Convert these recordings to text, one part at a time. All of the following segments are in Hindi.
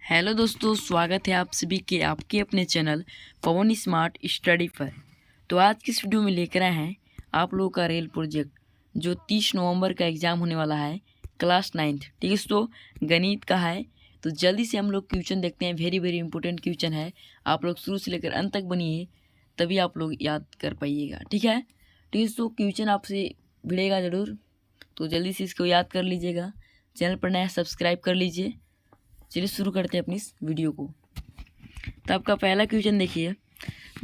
हेलो दोस्तों, स्वागत है आप सभी के आपके अपने चैनल पवन स्मार्ट स्टडी पर। तो आज की इस वीडियो में लेकर आए हैं आप लोगों का रेल प्रोजेक्ट जो 30 नवंबर का एग्ज़ाम होने वाला है क्लास 9th। ठीक है दोस्तों, गणित का है। तो जल्दी से हम लोग क्वेश्चन देखते हैं। वेरी वेरी इंपॉर्टेंट क्वेश्चन है। आप लोग शुरू से लेकर अंत तक बनिए, तभी आप लोग याद कर पाइएगा। ठीक है दोस्तों, क्वेश्चन आपसे भिड़ेगा ज़रूर, तो जल्दी से इसको याद कर लीजिएगा। चैनल पर नया सब्सक्राइब कर लीजिए। चलिए शुरू करते हैं अपनी इस वीडियो को। तो आपका पहला क्वेश्चन देखिए,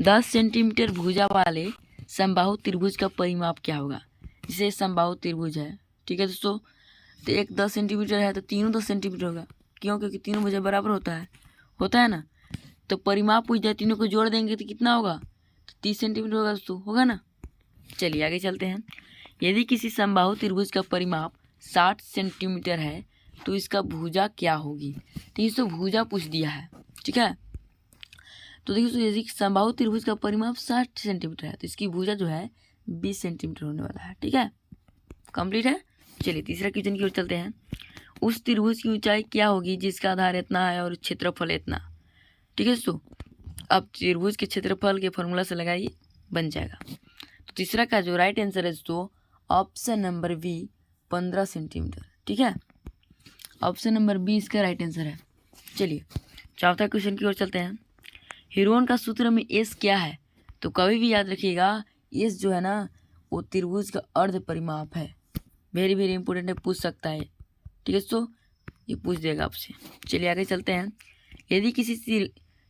10 सेंटीमीटर भुजा वाले समबाहु त्रिभुज का परिमाप क्या होगा। जैसे समबाहु त्रिभुज है, ठीक है दोस्तों, तो एक 10 सेंटीमीटर है तो तीनों 10 सेंटीमीटर होगा। क्यों? क्योंकि तीनों भुजा बराबर होता है ना। तो परिमाप पूछ जाए, तीनों को जोड़ देंगे तो कितना होगा, तो 30 सेंटीमीटर होगा दोस्तों, होगा ना। चलिए आगे चलते हैं। यदि किसी समबाहु त्रिभुज का परिमाप 60 सेंटीमीटर है तो इसका भुजा क्या होगी। तो इसको भुजा पूछ दिया है, ठीक है। तो देखिए, यदि समबाहु त्रिभुज का परिमाप 60 सेंटीमीटर है तो इसकी भुजा जो है 20 सेंटीमीटर होने वाला है। ठीक है, कंप्लीट है। चलिए तीसरा क्वेश्चन की ओर चलते हैं। उस त्रिभुज की ऊंचाई क्या होगी जिसका आधार इतना है और क्षेत्रफल इतना। ठीक है दोस्तों, अब त्रिभुज के क्षेत्रफल के फॉर्मूला से लगाइए, बन जाएगा। तो तीसरा का जो राइट आंसर है दोस्तों, ऑप्शन नंबर बी, 15 सेंटीमीटर। ठीक है, ऑप्शन नंबर बी इसका राइट आंसर है। चलिए चौथा क्वेश्चन की ओर चलते हैं। हीरोन का सूत्र में एस क्या है। तो कभी भी याद रखिएगा, एस जो है ना वो त्रिभुज का अर्ध परिमाप है। वेरी वेरी इंपॉर्टेंट है, पूछ सकता है। ठीक है दोस्तों, ये पूछ देगा आपसे। चलिए आगे चलते हैं। यदि किसी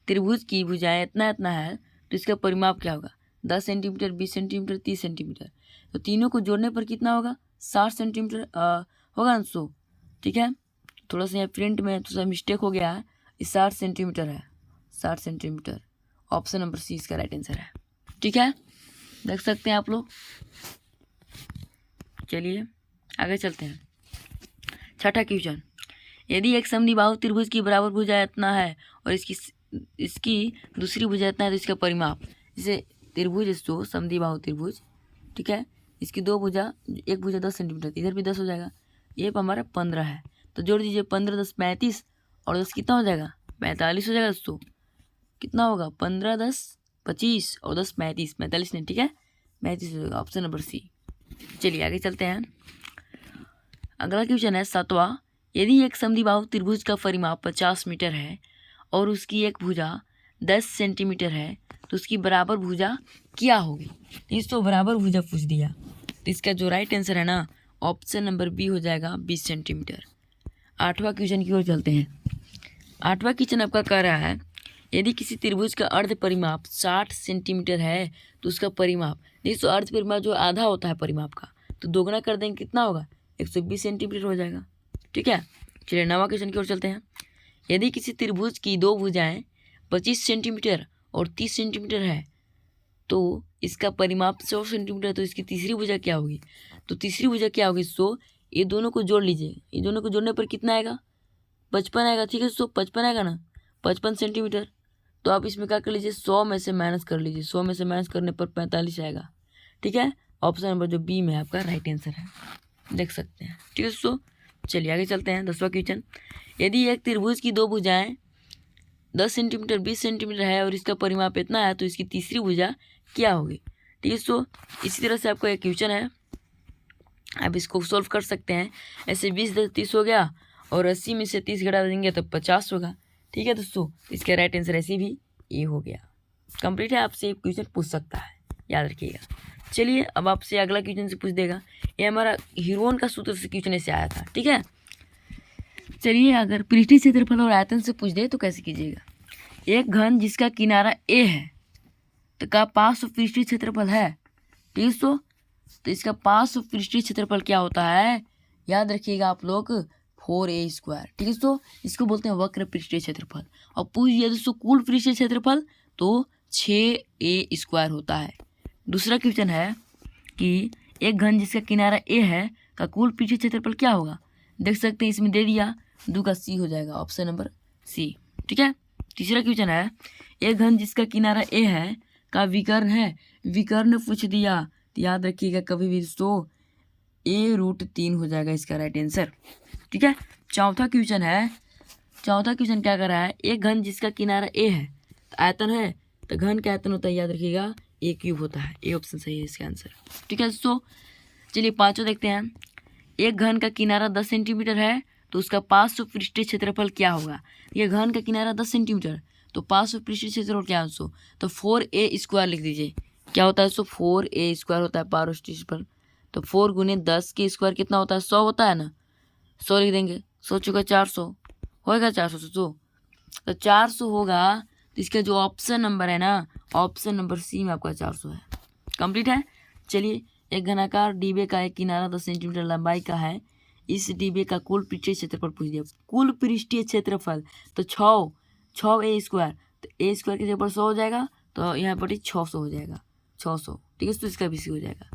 त्रिभुज की भुजाएं इतना इतना है तो इसका परिमाप क्या होगा। 10 सेंटीमीटर, 20 सेंटीमीटर, 30 सेंटीमीटर। तो तीनों को जोड़ने पर कितना होगा, 60 सेंटीमीटर होगा दोस्तों। ठीक है, थोड़ा सा यहाँ प्रिंट में थोड़ा सा मिस्टेक हो गया है। 60 सेंटीमीटर है, 60 सेंटीमीटर। ऑप्शन नंबर सी इसका राइट आंसर है। ठीक है, देख सकते हैं आप लोग। चलिए आगे चलते हैं। छठा क्वेश्चन, यदि एक समद्विबाहु त्रिभुज की बराबर भुजा इतना है और इसकी दूसरी भुजा इतना है तो इसका परिमाप। जैसे त्रिभुज तो समद्विबाहु त्रिभुज, ठीक है, इसकी दो भुजा, एक भुजा 10 सेंटीमीटर, इधर भी 10 हो जाएगा। ये हमारा 15 है, तो जोड़ दीजिए 15 10 35 और 10 कितना हो जाएगा, 45 हो जाएगा दोस्तों। कितना होगा, 15 10 25 और 10 35, 45 नहीं, ठीक है, 35 हो जाएगा। Option number C. चलिए आगे चलते हैं। अगला क्वेश्चन है सातवां। यदि एक समद्विबाहु त्रिभुज का परिमाप 50 मीटर है और उसकी एक भुजा 10 सेंटीमीटर है तो उसकी बराबर भुजा क्या होगी। इसको बराबर भुजा पूछ दिया, तो इसका जो राइट आंसर है ना, ऑप्शन नंबर बी हो जाएगा, 20 सेंटीमीटर। आठवां क्वेश्चन की ओर चलते हैं। आठवां क्वेश्चन आपका कह रहा है, यदि किसी त्रिभुज का अर्ध परिमाप 60 सेंटीमीटर है तो उसका परिमाप, देखिए अर्ध परिमाप जो आधा होता है परिमाप का, तो दोगुना कर देंगे कितना होगा, 120 सेंटीमीटर हो जाएगा। ठीक है, चलिए नवा क्वेश्चन की ओर चलते हैं। यदि किसी त्रिभुज की दो भुजाएं 25 सेंटीमीटर और 30 सेंटीमीटर है तो इसका परिमाप 100 सेंटीमीटर, तो इसकी तीसरी भुजा क्या होगी। तो तीसरी भुजा क्या होगी, 100। ये दोनों को जोड़ लीजिए, ये दोनों को जोड़ने पर कितना आएगा, 55 आएगा। ठीक है, 55 आएगा ना, 55 सेंटीमीटर। तो आप इसमें क्या कर लीजिए, 100 में से माइनस कर लीजिए, 100 में से माइनस करने पर 45 आएगा। ठीक है, ऑप्शन नंबर जो बी में आपका राइट आंसर है, देख सकते हैं। ठीक है दोस्तों, चलिए आगे चलते हैं। 10वां क्वेश्चन, यदि एक त्रिभुज की दो भुजाएं 10 सेंटीमीटर 20 सेंटीमीटर है और इसका परिमाप इतना है तो इसकी तीसरी भुजा क्या होगी। ठीक है दोस्तों, इसी तरह से आपका एक क्वेश्चन है, आप इसको सॉल्व कर सकते हैं। ऐसे 20 10 30 हो गया और 80 में से 30 घटा देंगे तो 50 होगा। ठीक है दोस्तों, इसका राइट आंसर ऐसे भी ये हो गया। कंप्लीट है, आपसे एक क्वेश्चन पूछ सकता है, याद रखिएगा। चलिए अब आपसे अगला क्वेश्चन से पूछ देगा। ये हमारा हीरोन का सूत्र से क्वेश्चन से आया था। ठीक है, चलिए अगर पृष्ठीय क्षेत्रफल और आयतन से पूछ दे तो कैसे कीजिएगा। एक घन जिसका किनारा ए है तो का 500 पृष्ठीय क्षेत्रफल है। ठीक है दोस्तों, तो इसका 500 पृष्ठीय क्षेत्रफल क्या होता है, याद रखिएगा आप लोग, 4a²। ठीक है दोस्तों, इसको बोलते हैं वक्र पृष्ठीय क्षेत्रफल। और पूछ दिया दोस्तों कुल पृष्ठीय क्षेत्रफल, तो 6a² होता है। दूसरा क्वेश्चन है कि एक घन जिसका किनारा ए है का कुल पृष्ठीय क्षेत्रफल क्या होगा। देख सकते हैं इसमें दे दिया, 2 का सी हो जाएगा, ऑप्शन नंबर सी। ठीक है, तीसरा क्वेश्चन है, एक घन जिसका किनारा ए है का विकर्ण है। विकर्ण पूछ दिया तो याद रखिएगा कभी भी दोस्तों, a√3 हो जाएगा इसका राइट आंसर। ठीक है, चौथा क्वेश्चन है, चौथा क्वेश्चन क्या कर रहा है, एक घन जिसका किनारा ए है, तो आयतन है, तो घन का आयतन होता है, याद रखिएगा, ए क्यूब होता है। ए ऑप्शन सही है इसका आंसर। ठीक है दोस्तों, चलिए पाँचों देखते हैं। एक घन का किनारा 10 सेंटीमीटर है, तो उसका 500 पृष्ठीय क्षेत्रफल क्या होगा। ये घन का किनारा 10 सेंटीमीटर, तो 500 पृष्ठीय क्षेत्रफल क्या है दोस्तों, तो 4a² लिख दीजिए। क्या होता है दोस्तों, 4a² होता है पारस्टीशफल। तो 4 गुने 10 के स्क्वायर कितना होता है, 100 होता है ना, 100 लिख देंगे। 100 चुका 400 होएगा, 400 तो 400 होगा। तो इसका जो ऑप्शन नंबर है ना, ऑप्शन नंबर सी में आपका 400 है। कंप्लीट है। चलिए, एक घनाकार डिब्बे का एक किनारा 10 सेंटीमीटर लंबाई का है, इस डिब्बे का कुल पृष्ठीय क्षेत्रफल पूछ दिया। कुल पृष्ठीय क्षेत्रफल तो 6a², तो a² के जगह पर 100 हो जाएगा, तो यहाँ पर 600 हो जाएगा, 600। ठीक है, तो इसका भी सी हो जाएगा।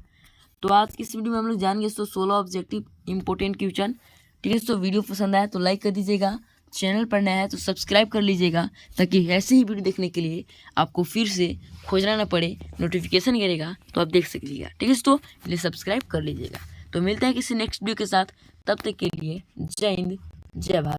तो आज की इस वीडियो में हम लोग जान गए 16 ऑब्जेक्टिव इंपॉर्टेंट क्वेश्चन। ठीक है, तो वीडियो पसंद आया तो लाइक कर दीजिएगा, चैनल पर नया है तो सब्सक्राइब कर लीजिएगा, ताकि ऐसे ही वीडियो देखने के लिए आपको फिर से खोजना ना पड़े, नोटिफिकेशन करेगा तो आप देख सकीजिएगा। ठीक है दोस्तों, इसलिए सब्सक्राइब कर लीजिएगा। तो मिलते हैं किसी नेक्स्ट वीडियो के साथ, तब तक के लिए जय हिंद, जय भारत।